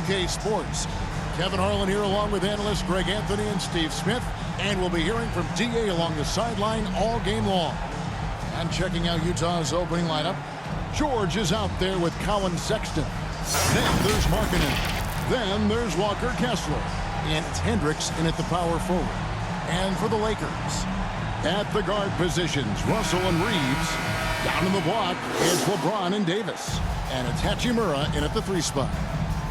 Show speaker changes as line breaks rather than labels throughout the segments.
2K Sports. Kevin Harlan here along with analysts Greg Anthony and Steve Smith. And we'll be hearing from DA along the sideline all game long. And checking out Utah's opening lineup. George is out there with Colin Sexton. Then there's Markkanen. Then there's Walker Kessler. And it's Hendricks in at the power forward. And for the Lakers, at the guard positions, Russell and Reeves. Down in the block is LeBron and Davis. And it's Hachimura in at the 3 spot.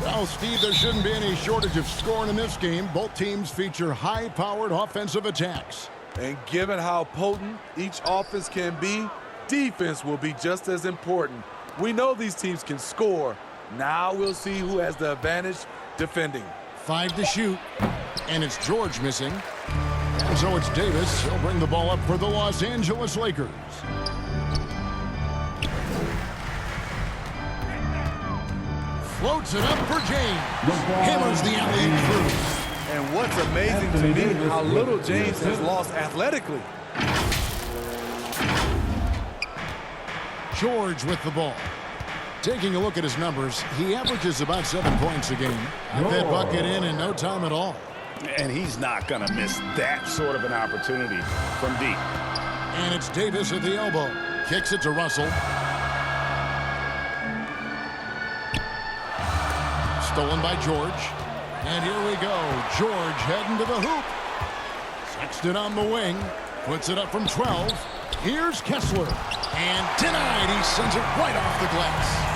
Well, Steve, there shouldn't be any shortage of scoring in this game. Both teams feature high-powered offensive attacks.
And given how potent each offense can be, defense will be just as important. We know these teams can score. Now we'll see who has the advantage defending.
5 to shoot. And it's George missing. And so it's Davis. He'll bring the ball up for the Los Angeles Lakers. Floats it up for James. Hammers the alley through.
And what's amazing to me, how little James has lost athletically.
George with the ball. Taking a look at his numbers, he averages about 7 points a game. Got that bucket in no time at all.
And he's not going to miss that sort of an opportunity from deep.
And it's Davis at the elbow. Kicks it to Russell. Stolen by George. And here we go. George heading to the hoop. Sexton on the wing. Puts it up from 12. Here's Kessler. And denied. He sends it right off the glass.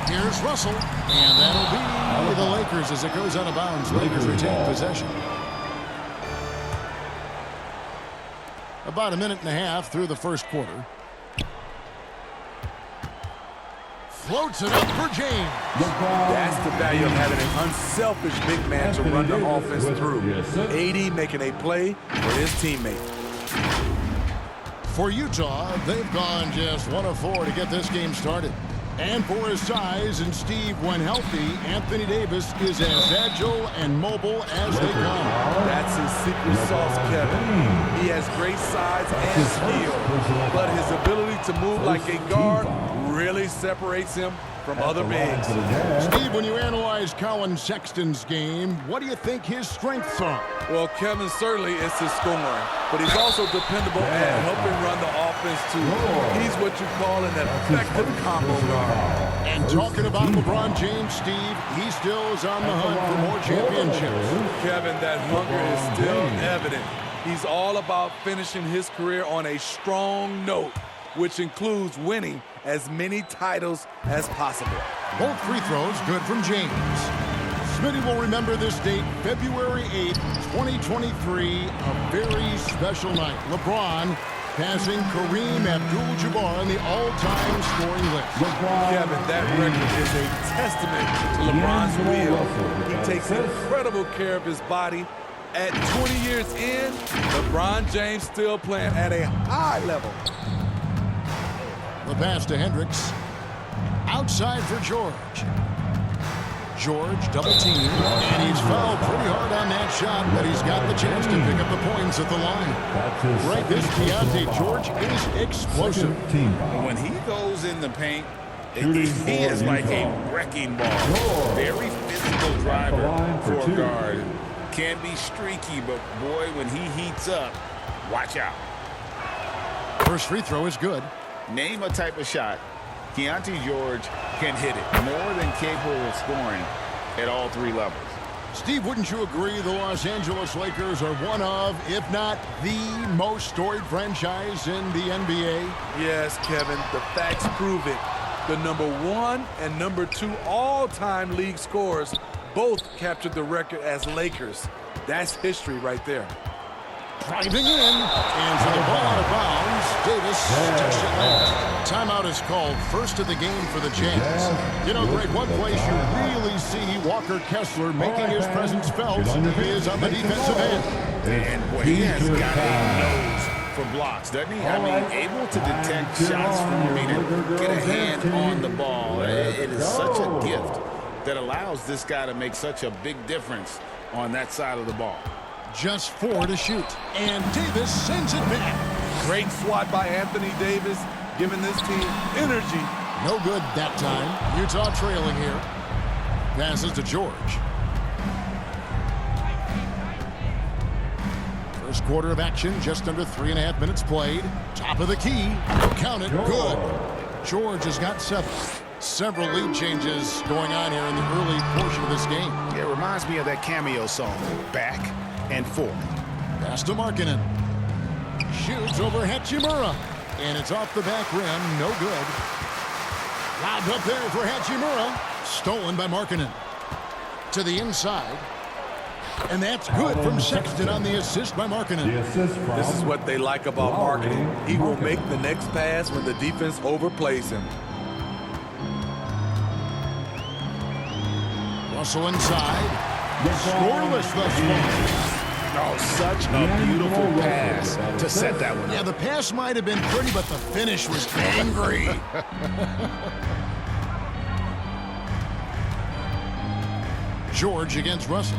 Here's Russell. And that'll be the Lakers as it goes out of bounds. Lakers retain possession. About a minute and a half through the first quarter. Floats it up for James.
That's the value of having an unselfish big man to run the offense through. 80 making a play for his teammate.
For Utah, they've gone just 1 of 4 to get this game started. And for his size and Steve, when healthy, Anthony Davis is as agile and mobile as they come.
That's his secret sauce, Kevin. He has great size and skill, but his ability to move like a guard really separates him from other bigs.
Steve, when you analyze Colin Sexton's game, what do you think his strengths are?
Well, Kevin, certainly it's his scoring, but he's also dependable at helping run the offense too. He's what you call an effective combo guard.
And talking about LeBron James, Steve, he still is on the hunt for more championships.
Kevin, that hunger is still evident. He's all about finishing his career on a strong note, which includes winning as many titles as possible.
Both free throws good from James. Smitty will remember this date, February 8th, 2023, a very special night. LeBron passing Kareem Abdul-Jabbar on the all-time scoring list.
Kevin, that record is a testament to LeBron's will. He takes incredible care of his body. At 20 years in, LeBron James still playing at a high level.
The pass to Hendricks. Outside for George. George double teamed, and he's fouled pretty hard on that shot, but he's got the chance to pick up the points at the line. Right, this Keontae George is explosive.
When he goes in the paint, he is like a wrecking ball. Very physical driver for a guard. Can be streaky, but boy, when he heats up, watch out.
First free throw is good.
Name a type of shot Keontae George can hit it. More than capable of scoring at all 3 levels.
Steve, wouldn't you agree the Los Angeles Lakers are one of, if not the most storied franchise in the NBA?
Yes, Kevin, the facts prove it. The #1 and #2 all-time league scorers both captured the record as Lakers. That's history right there.
Driving in, and for the ball out of bounds, Davis touched it last. Timeout is called, first of the game for the Jazz. You know, Greg, one place you really see Walker Kessler making his presence felt is on the defensive end.
And boy, he has got a nose for blocks, doesn't he? I mean, able to detect shots from meaning, get a hand on the ball. It is such a gift that allows this guy to make such a big difference on that side of the ball.
Just 4 to shoot, and Davis sends it back.
Great swat by Anthony Davis, giving this team energy
No good that time. Utah trailing here. Passes to George. First quarter of action, just under 3.5 minutes played. Top of the key. Count it. Good. George has got 7. Several lead changes going on here in the early portion of this game.
Yeah, it reminds me of that cameo song, Back and Forth.
Pass to Markkanen. Shoots over Hachimura. And it's off the back rim. No good. Lobbed up there for Hachimura. Stolen by Markkanen. To the inside. And that's good from Sexton on the assist by Markkanen.
This is what they like about Markkanen. He will make the next pass when the defense overplays him.
Russell inside. Scoreless thus far.
Oh, such a beautiful pass to set that one up.
Yeah, the pass might have been pretty, but the finish was angry. George against Russell.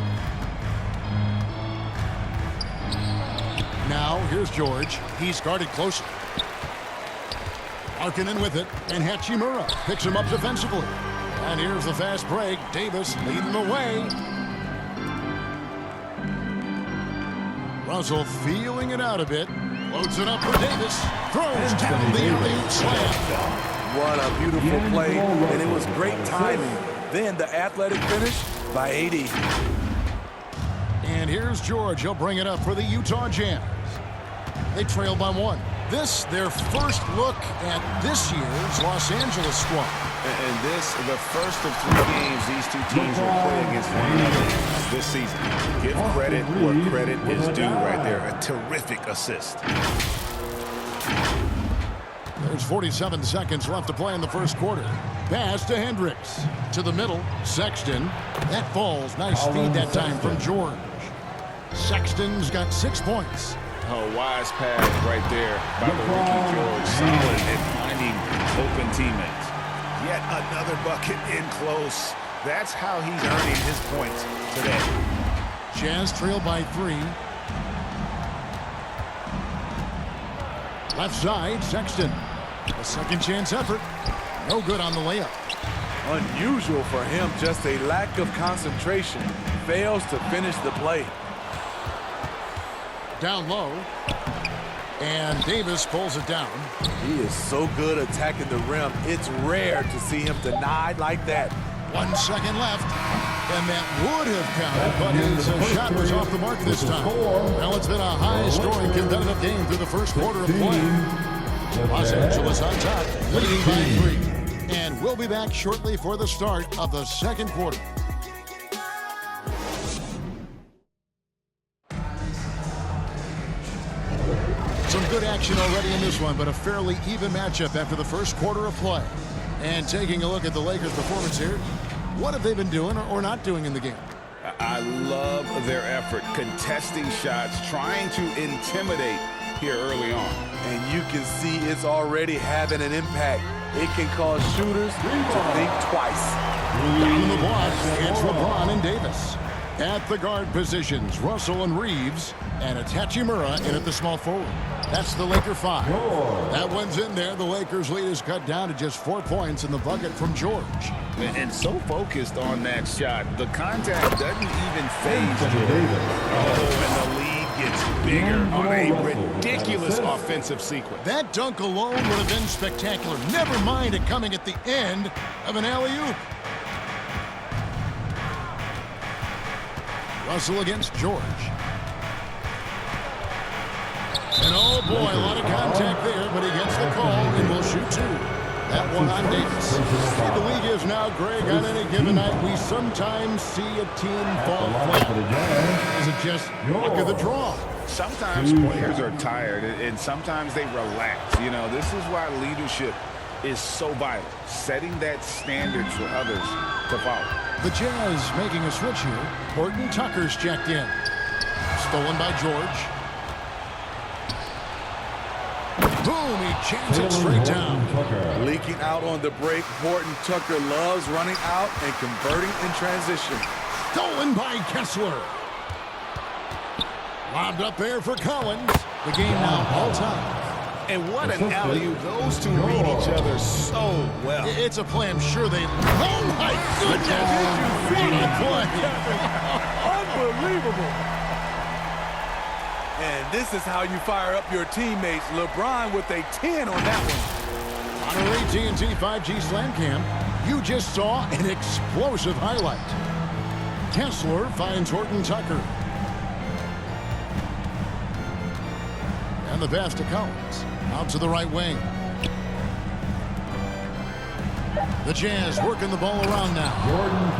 Now, here's George. He's guarded closer. Markkanen with it, and Hachimura picks him up defensively. And here's the fast break. Davis leading the way. Russell feeling it out a bit. Loads it up for Davis. Throws down the alley-oop slam.
What a beautiful play, and it was great timing. Then the athletic finish by 80.
And here's George. He'll bring it up for the Utah Jazz. They trail by 1. This, their first look at this year's Los Angeles squad.
And this, the first of 3 games these two teams will play against one another this season. Give credit where credit is due right there. A terrific assist.
There's 47 seconds left to play in the first quarter. Pass to Hendricks. To the middle, Sexton. That falls. Nice feed that time from George. Sexton's got 6 points.
Oh, wise pass right there by the rookie George. Solid at finding open teammates. Yet another bucket in close. That's how he's earning his points today.
Jazz trail by 3. Left side, Sexton. A second chance effort. No good on the layup.
Unusual for him, just a lack of concentration. Fails to finish the play.
Down low. And Davis pulls it down.
He is so good attacking the rim. It's rare to see him denied like that.
1 second left. And that would have counted, but his shot was off the mark this time. Well, it's been a high-scoring competitive game through the first quarter of play. Los Angeles on top, leading by 3. And we'll be back shortly for the start of the second quarter. Some good action already in this one, but a fairly even matchup after the first quarter of play. And taking a look at the Lakers' performance here, what have they been doing or not doing in the game?
I love their effort, contesting shots, trying to intimidate here early on.
And you can see it's already having an impact. It can cause shooters to think twice.
Down in the block, it's LeBron and Davis. At the guard positions, Russell and Reeves, and it's Hachimura in at the small forward. That's the Laker 5. That one's in there. The Lakers' lead is cut down to just 4 points in the bucket from George.
And so focused on that shot, the contact doesn't even faze George. Oh, and the lead gets bigger on a ridiculous offensive sequence.
That dunk alone would have been spectacular. Never mind it coming at the end of an alley-oop. Russell against George. And oh boy, a lot of contact there, but he gets the call and will shoot 2. That one on Davis. The league is now, Greg, on any given night, we sometimes see a team fall flat. Is it just luck of the draw?
Sometimes players are tired, and sometimes they relax. You know, this is why leadership is so vital, setting that standard for others to follow.
The Jazz making a switch here. Horton Tucker's checked in. Stolen by George. Boom, he jams it straight down.
Leaking out on the break, Horton Tucker loves running out and converting in transition.
Stolen by Kessler. Lobbed up there for Collins. The game now all time.
And what an alley-oop. Those two read each other so well.
It's a play I'm sure they... Oh, my goodness! What a play!
Unbelievable. And this is how you fire up your teammates. LeBron with a 10 on that one.
On our AT&T 5G Slam Cam, you just saw an explosive highlight. Kessler finds Horton Tucker. And the pass to Collins. Out to the right wing. The Jazz working the ball around now.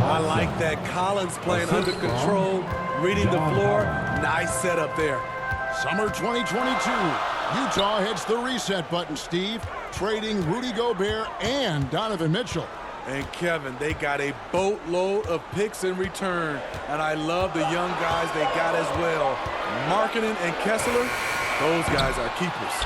I like that. Collins playing under control, reading the floor. Nice setup there.
Summer 2022. Utah hits the reset button, Steve, trading Rudy Gobert and Donovan Mitchell.
And Kevin, they got a boatload of picks in return. And I love the young guys they got as well. Markkanen and Kessler, those guys are keepers.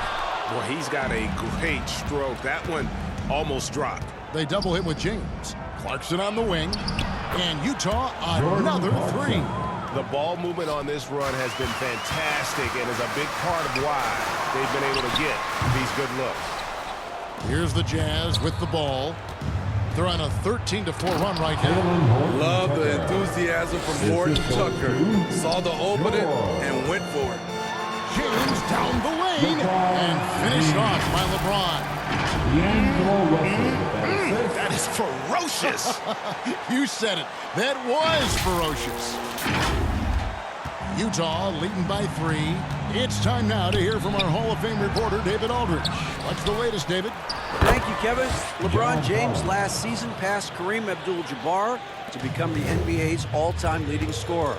Well, he's got a great stroke. That one almost dropped.
They double him with James. Clarkson on the wing. And Utah another three.
The ball movement on this run has been fantastic and is a big part of why they've been able to get these good looks.
Here's the Jazz with the ball. They're on a 13-4 run right now.
Love the enthusiasm from Horton Tucker. Saw the opening and went for it.
James down the lane and finished off by LeBron.
That is ferocious.
You said it. That was ferocious. Utah leading by 3. It's time now to hear from our Hall of Fame reporter, David Aldridge. What's the latest, David?
Thank you, Kevin. LeBron James last season passed Kareem Abdul-Jabbar to become the NBA's all-time leading scorer.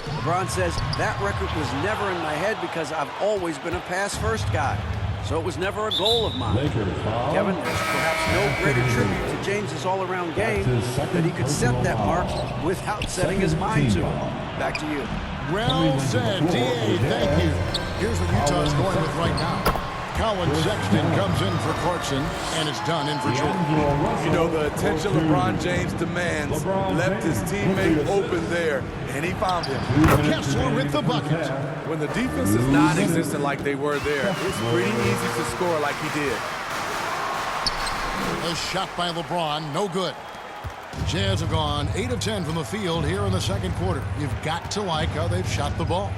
LeBron says that record was never in my head because I've always been a pass-first guy. So it was never a goal of mine. Kevin, there's perhaps no greater tribute to James's all-around game that he could set that mark without setting his mind to it. Back to you.
Well said, D.A. Thank you. Here's what Utah's going with right now. Colin Sexton comes in for Clarkson, and it's done in for Jordan.
You know, the attention LeBron James demands left his teammate open there, and he found him.
Kessler with the bucket.
When the defense is non-existent like they were there, it's pretty easy to score like he did.
A shot by LeBron, no good. Jazz have gone 8 of 10 from the field here in the second quarter. You've got to like how they've shot the ball.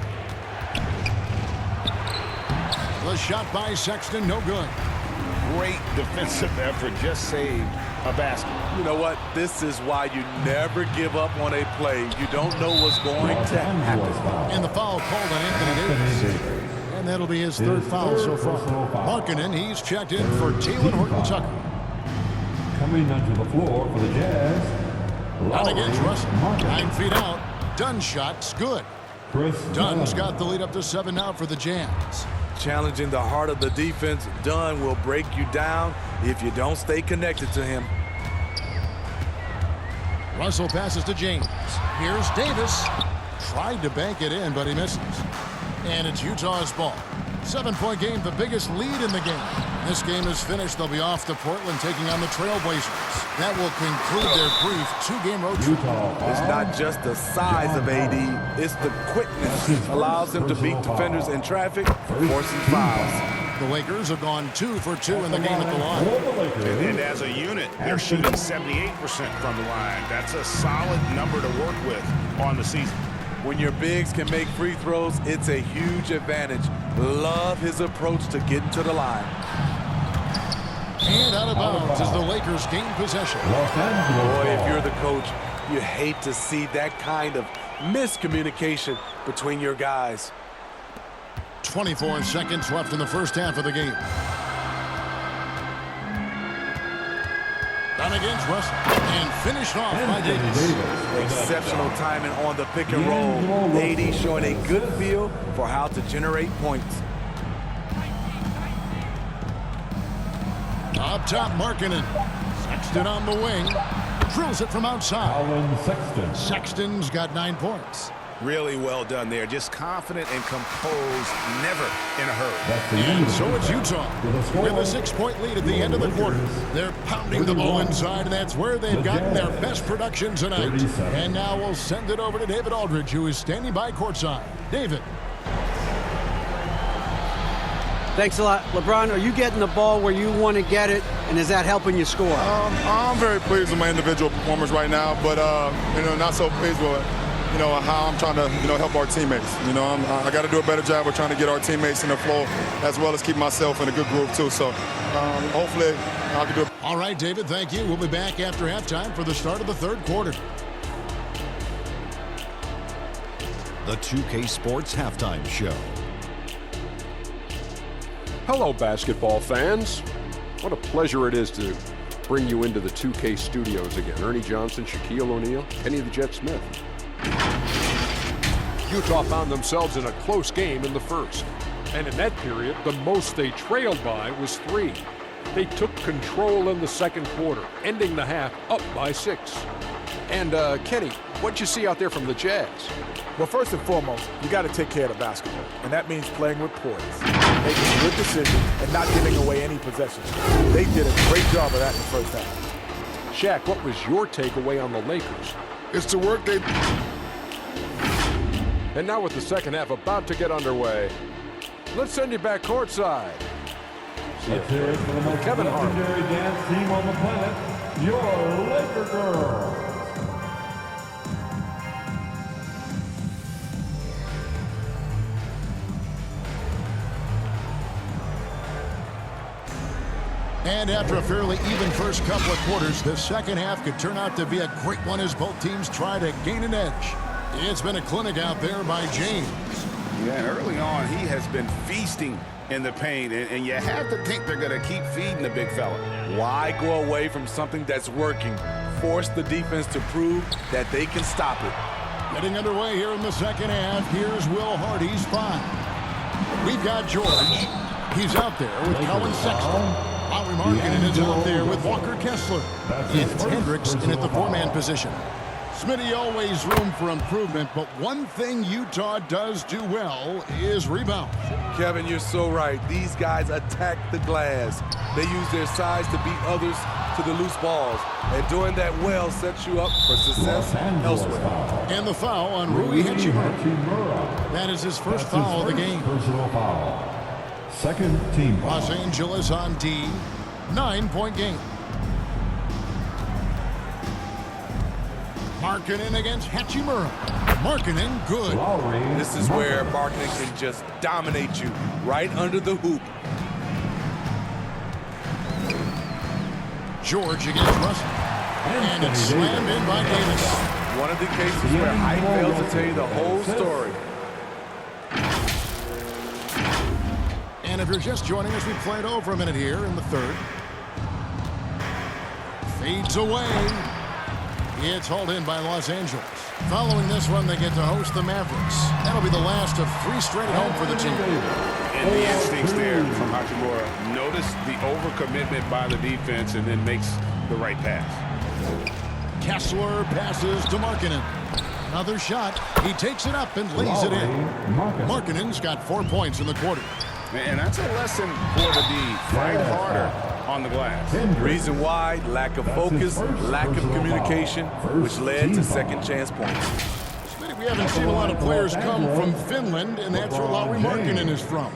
The shot by Sexton, no good.
Great defensive effort, just saved a basket.
You know what? This is why you never give up on a play. You don't know what's going to happen.
And the foul called on Anthony Davis. And that'll be his third foul so far. Markkanen, he's checked in for Taylor Horton Tucker.
Coming onto the floor for the Jazz.
Out against Russell. 9 feet out. Dunn's shot's good. Dunn's got the lead up to 7 now for the Jazz.
Challenging the heart of the defense, Dunn will break you down if you don't stay connected to him.
Russell passes to James. Here's Davis. Tried to bank it in, but he misses. And it's Utah's ball. 7-point game, the biggest lead in the game. This game is finished. They'll be off to Portland taking on the Trailblazers. That will conclude their brief 2-game road trip.
It's not just the size of AD, it's the quickness. Allows him to beat defenders in traffic, forcing fouls.
The Lakers have gone 2 for 2 in the game at the line.
And as a unit, they're shooting 78% from the line. That's a solid number to work with on the season.
When your bigs can make free throws, it's a huge advantage. Love his approach to getting to the line.
And out of bounds as the Lakers gain possession.
Boy, if you're the coach, you hate to see that kind of miscommunication between your guys.
24 seconds left in the first half of the game. Done against Russell and finished off by Davis.
Exceptional timing on the pick and roll. AD showing a good feel for how to generate points.
Up top, Markkanen. Sexton on the wing. Drills it from outside. Sexton's got 9 points.
Really well done there. Just confident and composed, never in a hurry.
And so it's Utah with a 6-point lead at the end of the quarter. They're pounding the ball inside, and that's where they've gotten their best production tonight. And now we'll send it over to David Aldridge, who is standing by courtside. David.
Thanks a lot. LeBron, are you getting the ball where you want to get it, and is that helping you score?
I'm very pleased with my individual performance right now, but, not so pleased with, how I'm trying to, help our teammates. I got to do a better job of trying to get our teammates in the flow as well as keep myself in a good groove, too. So, hopefully, I can do it.
All right, David, thank you. We'll be back after halftime for the start of the third quarter.
The 2K Sports Halftime Show.
Hello, basketball fans. What a pleasure it is to bring you into the 2K studios again. Ernie Johnson, Shaquille O'Neal, Kenny the Jet Smith. Utah found themselves in a close game in the first. And in that period, the most they trailed by was 3. They took control in the second quarter, ending the half up by 6. And Kenny, what'd you see out there from the Jazz?
Well, first and foremost, you got to take care of the basketball, and that means playing with poise, making good decisions, and not giving away any possessions. They did a great job of that in the first half.
Shaq, what was your takeaway on the Lakers?
It's the work they...
And now with the second half about to get underway, let's send you back courtside.
Let's hear it for the most legendary dance team on the planet, your Laker Girls.
And after a fairly even first couple of quarters, the second half could turn out to be a great one as both teams try to gain an edge. It's been a clinic out there by James.
Yeah, and early on, he has been feasting in the paint, and you have to think they're going to keep feeding the big fella.
Why go away from something that's working? Force the defense to prove that they can stop it.
Getting underway here in the second half. Here's Will Hardy's 5. We've got George. He's out there with Colin Sexton. Markkanen is out there with Walker Kessler. It's Hendricks in at the 4-man position. Smitty, always room for improvement, but one thing Utah does do well is rebound.
Kevin, you're so right. These guys attack the glass. They use their size to beat others to the loose balls. And doing that well sets you up for success elsewhere.
And the foul on Rui Hachimura. That is his first foul of the game.
Personal foul. Second team foul.
Los Angeles on D. 9-point game. Markkanen against Hachimura. Markkanen, good.
This is where Markkanen can just dominate you right under the hoop.
George against Russell. And it's slammed in by Davis.
One of the cases where height fails to tell you the whole story.
And if you're just joining us, we played over a minute here in the third. Fades away. It's hauled in by Los Angeles. Following this one, they get to host the Mavericks. That'll be the last of 3 straight at home for the team.
And the instincts there from Hachimura. Notice the overcommitment by the defense and then makes the right pass.
Kessler passes to Markkanen. Another shot. He takes it up and lays it in. Markkanen's got 4 points in the quarter.
And that's a lesson for the D. Fight harder on the glass.
Reason why, lack of focus, lack of communication, which led to second chance points.
We haven't seen a lot of players come from Finland, and that's where Lauri Markkanen is from.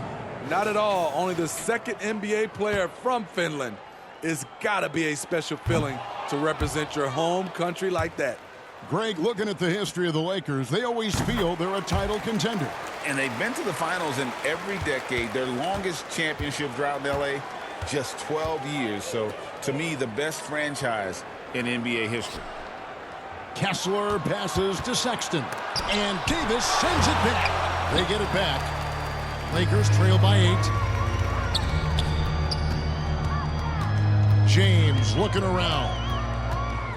Not at all. Only the second NBA player from Finland. It's got to be a special feeling to represent your home country like that.
Greg, looking at the history of the Lakers, they always feel they're a title contender.
And they've been to the finals in every decade. Their longest championship drought in L.A., just 12 years. So, to me, the best franchise in NBA history.
Kessler passes to Sexton. And Davis sends it back. They get it back. Lakers trail by 8. James looking around.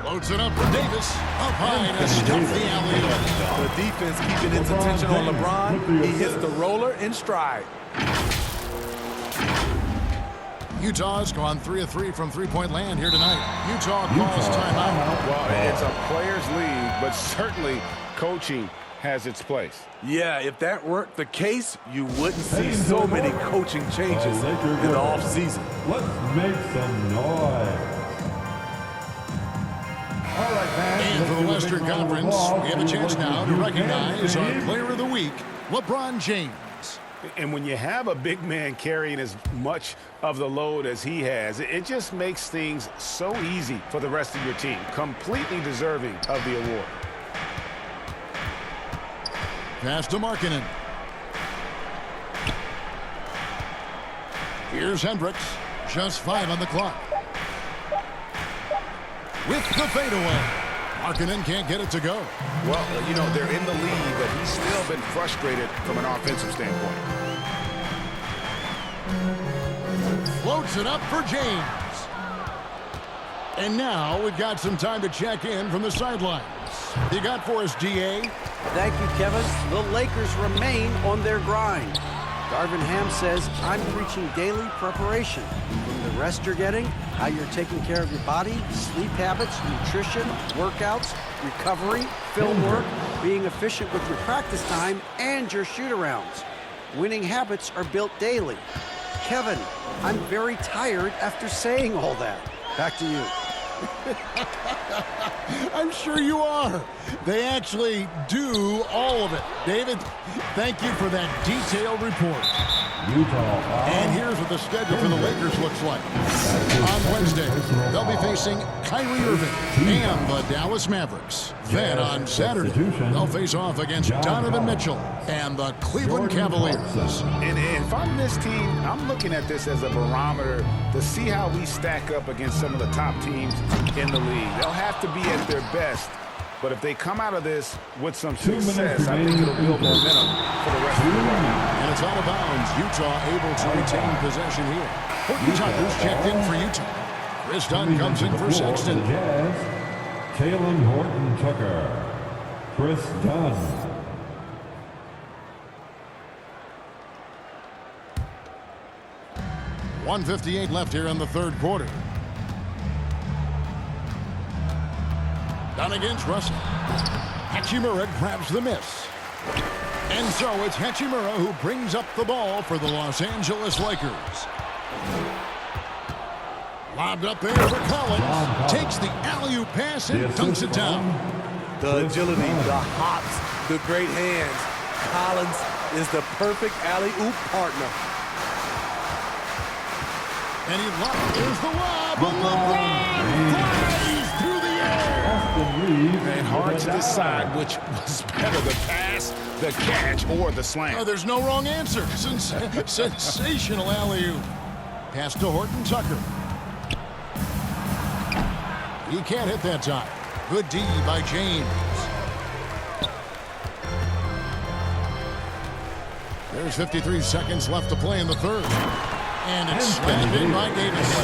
Loads it up for Davis. Up high to stop the alley-oop.
The defense keeping its attention on LeBron. He hits the roller in stride.
Utah's gone 3 of 3 from three-point land here tonight. Utah calls timeout.
Well, it's a players' league, but certainly coaching has its place.
Yeah, if that weren't the case, you wouldn't see so many coaching changes in the offseason.
Let's make some noise. All right, fans.
And for the Western Conference, we have a chance now to recognize our Player of the Week, LeBron James.
And when you have a big man carrying as much of the load as he has, it just makes things so easy for the rest of your team. Completely deserving of the award.
Pass to Markkanen. Here's Hendricks. Just 5 on the clock. With the fadeaway. Markkanen can't get it to go.
Well, you know, they're in the lead, but he's still been frustrated from an offensive standpoint.
Floats it up for James. And now we've got some time to check in from the sidelines. You got for us, DA?
Thank you, Kevin. The Lakers remain on their grind. Darvin Ham says, I'm preaching daily preparation. From the rest you're getting, how you're taking care of your body, sleep habits, nutrition, workouts, recovery, film work, being efficient with your practice time, and your shoot-arounds. Winning habits are built daily. Kevin, I'm very tired after saying all that. Back to you.
I'm sure you are. They actually do all of it. David, thank you for that detailed report.
Utah.
And here's what the schedule for the Lakers looks like. On Wednesday, they'll be facing Kyrie Irving and the Dallas Mavericks. Then on Saturday, they'll face off against Donovan Mitchell and the Cleveland Cavaliers.
And if I'm this team, I'm looking at this as a barometer to see how we stack up against some of the top teams in the league. They'll have to be at their best, but if they come out of this with some success, I think it'll build momentum for the rest of the way.
And it's out of bounds. Utah able to retain possession here. Horton Tucker's checked in for Utah. Chris Dunn comes in for Sexton.
Taylor Horton Tucker. Chris Dunn.
.158 left here in the third quarter. Down against Russell. Hachimura grabs the miss. And so it's Hachimura who brings up the ball for the Los Angeles Lakers. Lobbed up there for Collins. Takes the alley-oop pass and dunks it down.
The agility, the hops, the great hands. Collins is the perfect alley-oop partner.
And he locked. There's the lob. LeBron flies through the air.
And hard to decide which was better, the pass, the catch, or the slam.
Oh, there's no wrong answer. Sensational alley-oop. Pass to Horton Tucker. He can't hit that time. Good D by James. There's 53 seconds left to play in the third. And it's slammed in by Davis.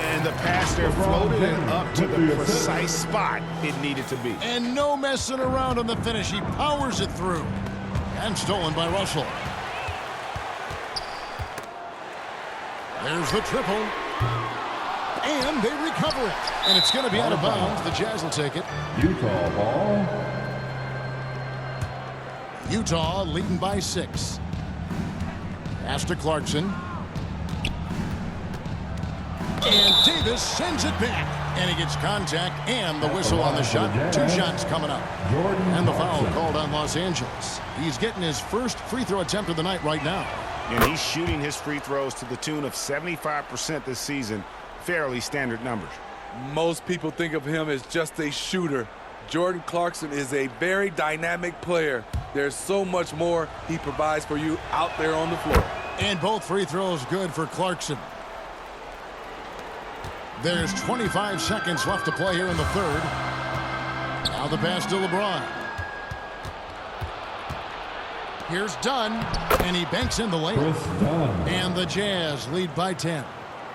And the pass there floated it up to the precise spot it needed to be.
And no messing around on the finish. He powers it through. And stolen by Russell. There's the triple. And they recover it. And it's going to be out of bounds. The Jazz will take it.
Utah ball.
Utah leading by 6. Pass to Clarkson. And Davis sends it back. And he gets contact and the whistle on the shot. 2 shots coming up. And the foul called on Los Angeles. He's getting his first free throw attempt of the night right now.
And he's shooting his free throws to the tune of 75% this season. Fairly standard numbers.
Most people think of him as just a shooter. Jordan Clarkson is a very dynamic player. There's so much more he provides for you out there on the floor.
And both free throws good for Clarkson. There's 25 seconds left to play here in the third. Now the pass to LeBron. Here's Dunn, and he banks in the layup. And the Jazz lead by 10.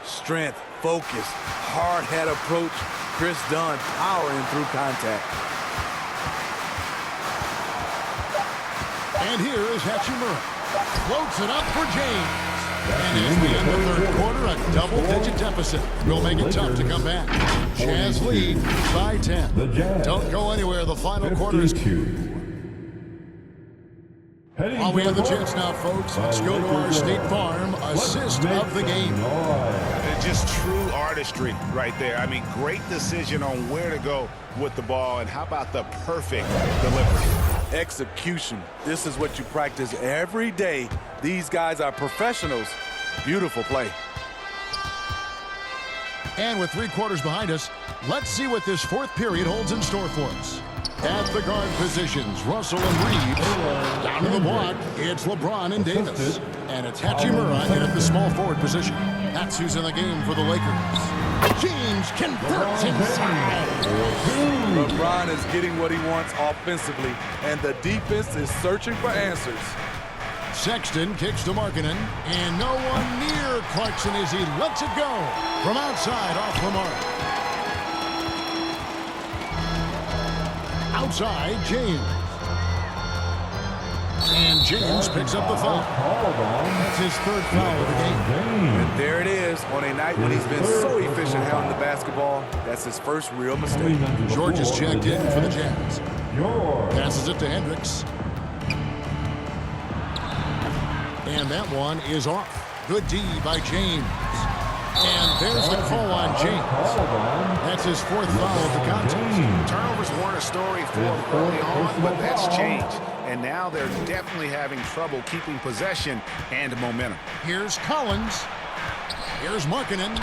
Strength, focus, hard head approach. Chris Dunn powering through contact.
And here is Hachimura. Floats it up for James. And as we end the third quarter, a double-digit deficit will make it tough to come back. Jazz lead by 10. Don't go anywhere. The final quarter is while we have the chance now, folks, let's go to our State Farm assist of the game.
Just true artistry right there. I mean, great decision on where to go with the ball, and how about the perfect delivery.
execution. This is what you practice every day. These guys are professionals. Beautiful play.
And with 3 quarters behind us, let's see what this 4th period holds in store for us. At the guard positions, Russell and Reeves. Down to the block, it's LeBron and Davis. And it's Hachimura in at the small forward position. That's who's in the game for the Lakers. James converts inside.
LeBron is getting what he wants offensively, and the defense is searching for answers.
Sexton kicks to Markkanen, and no one near Clarkson as he lets it go from outside off the mark. Outside, James. And James picks up the foul. That's his 3rd foul of the game.
And there it is. On a night when he's been so efficient handling the basketball, that's his first real mistake.
George is checked in for the Jazz. Passes it to Hendricks. And that one is off. Good D by James. And there's the call on James. That's his 4th foul of the contest.
Turnovers weren't a story for them early on, but that's changed. And now they're definitely having trouble keeping possession and momentum.
Here's Collins. Here's Markkanen.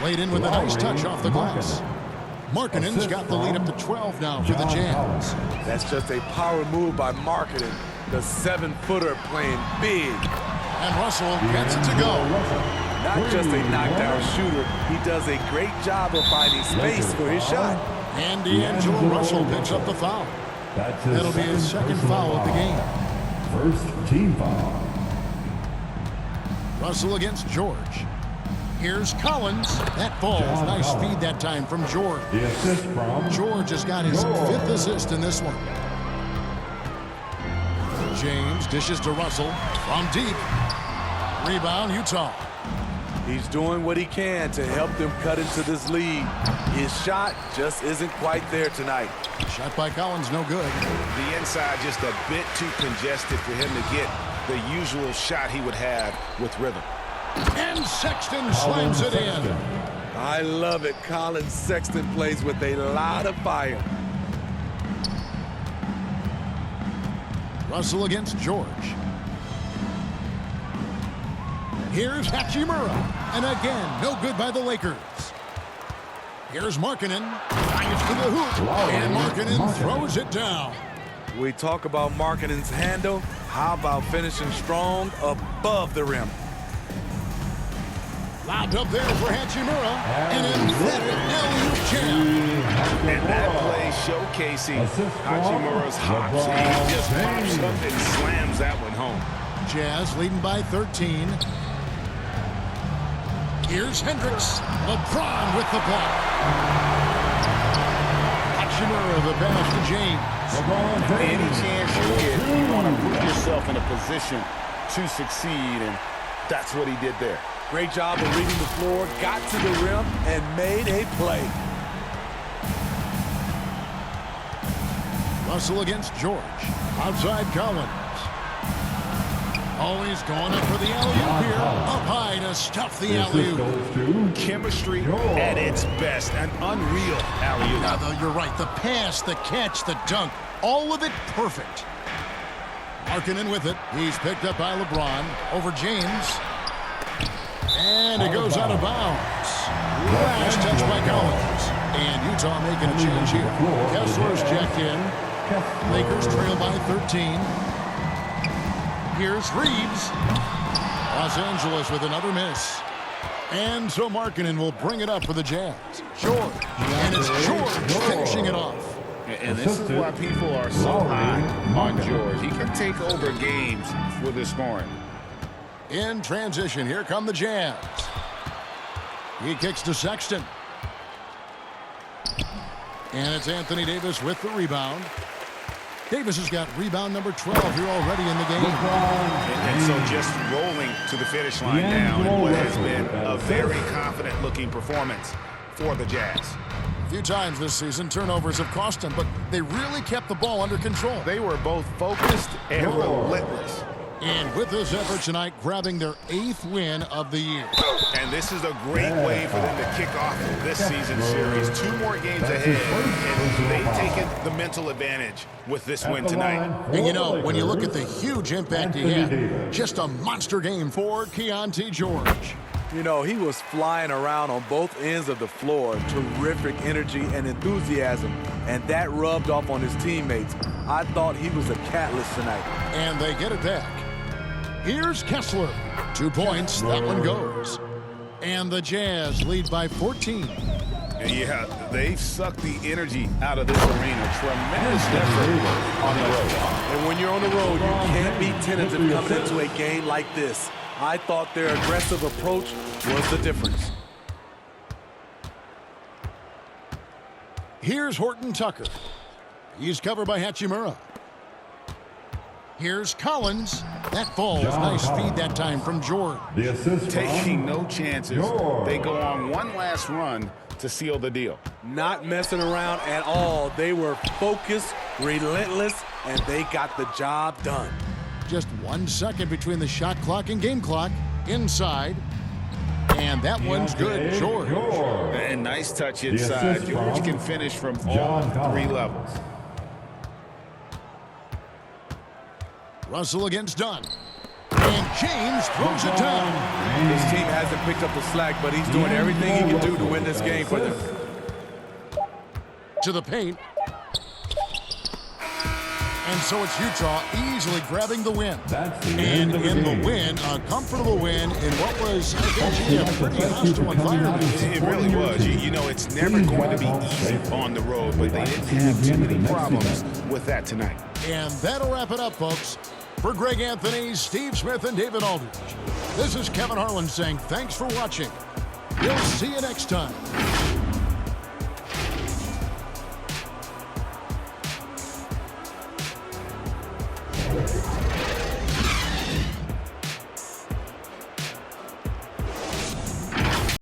Laid in with a nice touch off the glass. Markkanen's got the lead up to 12 now for the Jazz.
That's just a power move by Markkanen. The 7-footer playing big.
And Russell gets it to go.
Not just a knockdown shooter, he does a great job of finding space for his shot.
And D'Angelo Russell picks up the foul. That'll be his 2nd foul of the game.
1st team foul.
Russell against George. Here's Collins. That falls. Nice feed that time from George.
The assist from
George has got his 5th assist in this one. James dishes to Russell from deep. Rebound, Utah.
He's doing what he can to help them cut into this lead. His shot just isn't quite there tonight.
Shot by Collins, no good.
The inside just a bit too congested for him to get the usual shot he would have with rhythm.
And Sexton slams it in.
I love it. Colin Sexton plays with a lot of fire.
Russell against George. Here's Hachimura. And again, no good by the Lakers. Here's Markkanen. Finds to the hoop. And Markkanen throws it down.
We talk about Markkanen's handle. How about finishing strong above the rim?
Lobbed up there for Hachimura. And emphatic alley-oop jam.
And that play showcasing Hachimura's hops. He just pops up and slams that one home.
Jazz leading by 13. Here's Hendricks. LeBron with the block. Hachimura the pass to James.
Any chance you get, you want to put yourself in a position to succeed, and that's what he did there.
Great job of reading the floor, got to the rim, and made a play.
Russell against George. Outside Collins. Always going up for the alley-oop here. Up high to stuff the alley-oop.
Chemistry at its best. An unreal alley-oop.
Now, though, you're right. The pass, the catch, the dunk, all of it perfect. Markkanen with it. He's picked up by LeBron over James. And it goes out of bounds. Last touch by Collins. And Utah making a change here. Kessler's checked in. Lakers trail by 13. Here's Reeves. Los Angeles with another miss. And so Markkanen will bring it up for the Jazz. George. And it's George finishing it off.
And this is why people are so high on George. He can take over games with his scoring.
In transition, here come the Jazz. He kicks to Sexton. And it's Anthony Davis with the rebound. Davis has got rebound number 12 here already in the game.
And so just rolling to the finish line now in what has been a very confident-looking performance for the Jazz.
A few times this season, turnovers have cost them, but they really kept the ball under control.
They were both focused and relentless.
And with this effort tonight, grabbing their 8th win of the year.
And this is a great way for them to kick off this season series. 2 more games ahead, and they've taken the mental advantage with this win tonight.
And you know, when you look at the huge impact he had, just a monster game for Keontae George.
You know, he was flying around on both ends of the floor. Terrific energy and enthusiasm, and that rubbed off on his teammates. I thought he was a catalyst tonight.
And they get it back. Here's Kessler. 2 points, that one goes. And the Jazz lead by 14.
Yeah, they've sucked the energy out of this arena. Tremendous effort on the road.
And when you're on the road, you can't be tentative coming into a game like this. I thought their aggressive approach was the difference.
Here's Horton Tucker. He's covered by Hachimura. Here's Collins. That falls. Nice feed that time from George.
Taking no chances. They go on one last run to seal the deal.
Not messing around at all. They were focused, relentless, and they got the job done.
Just 1 second between the shot clock and game clock. Inside. And that one's good, George.
And nice touch inside. George can finish from all 3 levels.
Russell against Dunn. And James throws it down.
His team hasn't picked up the slack, but he's doing everything he can do to win this game for them.
To the paint. And so it's Utah easily grabbing the win. And in the win, a comfortable win in what was, I think, a pretty hostile environment.
It really was. You know, it's never going to be easy on the road, but they didn't have too many problems with that tonight.
And that'll wrap it up, folks. For Greg Anthony, Steve Smith, and David Aldridge, this is Kevin Harlan saying thanks for watching. We'll see you next time.